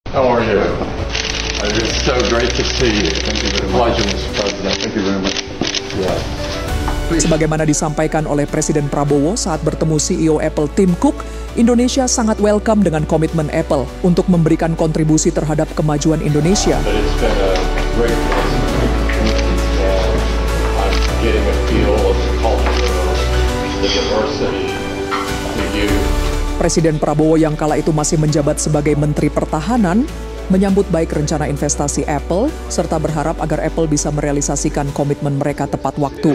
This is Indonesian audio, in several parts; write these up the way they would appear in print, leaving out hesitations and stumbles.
How are you? It's so great to see you. Thank you very much. Pleasure, Mr. President. Thank you very much. Yeah. Sebagaimana disampaikan oleh Presiden Prabowo saat bertemu CEO Apple Tim Cook, Indonesia sangat welcome dengan komitmen Apple untuk memberikan kontribusi terhadap kemajuan Indonesia. But it's been a great and I'm getting a feel of the culture, the diversity, the youth. Presiden Prabowo yang kala itu masih menjabat sebagai Menteri Pertahanan, menyambut baik rencana investasi Apple, serta berharap agar Apple bisa merealisasikan komitmen mereka tepat waktu.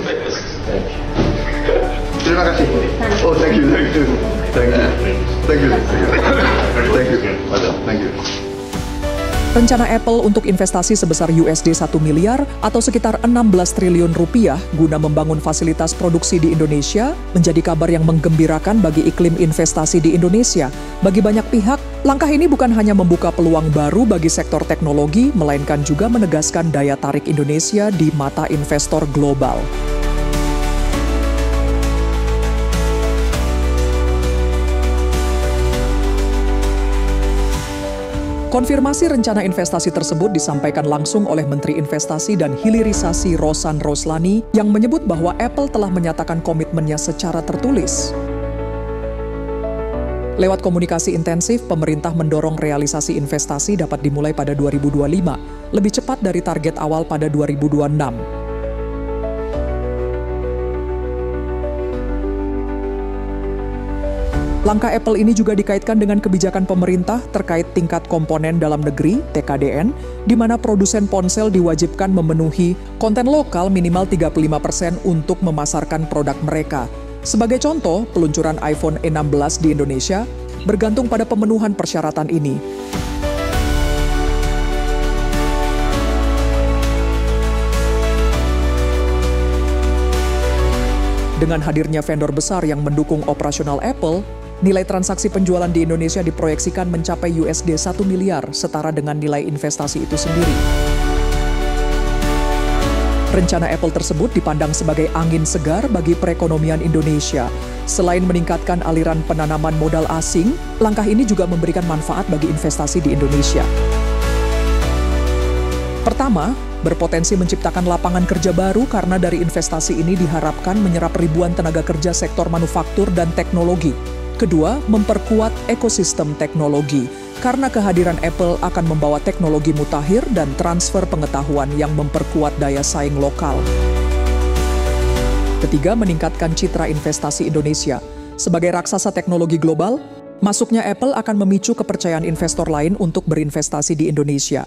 Terima kasih. Oh, thank you. Rencana Apple untuk investasi sebesar USD 1 miliar atau sekitar 16 triliun rupiah guna membangun fasilitas produksi di Indonesia menjadi kabar yang menggembirakan bagi iklim investasi di Indonesia. Bagi banyak pihak, langkah ini bukan hanya membuka peluang baru bagi sektor teknologi, melainkan juga menegaskan daya tarik Indonesia di mata investor global. Konfirmasi rencana investasi tersebut disampaikan langsung oleh Menteri Investasi dan Hilirisasi Rosan Roslani yang menyebut bahwa Apple telah menyatakan komitmennya secara tertulis. Lewat komunikasi intensif, pemerintah mendorong realisasi investasi dapat dimulai pada 2025, lebih cepat dari target awal pada 2026. Langkah Apple ini juga dikaitkan dengan kebijakan pemerintah terkait tingkat komponen dalam negeri, TKDN, di mana produsen ponsel diwajibkan memenuhi konten lokal minimal 35% untuk memasarkan produk mereka. Sebagai contoh, peluncuran iPhone 16 di Indonesia bergantung pada pemenuhan persyaratan ini. Dengan hadirnya vendor besar yang mendukung operasional Apple, nilai transaksi penjualan di Indonesia diproyeksikan mencapai USD 1 miliar, setara dengan nilai investasi itu sendiri. Rencana Apple tersebut dipandang sebagai angin segar bagi perekonomian Indonesia. Selain meningkatkan aliran penanaman modal asing, langkah ini juga memberikan manfaat bagi investasi di Indonesia. Pertama, berpotensi menciptakan lapangan kerja baru karena dari investasi ini diharapkan menyerap ribuan tenaga kerja sektor manufaktur dan teknologi. Kedua, memperkuat ekosistem teknologi, karena kehadiran Apple akan membawa teknologi mutakhir dan transfer pengetahuan yang memperkuat daya saing lokal. Ketiga, meningkatkan citra investasi Indonesia. Sebagai raksasa teknologi global, masuknya Apple akan memicu kepercayaan investor lain untuk berinvestasi di Indonesia.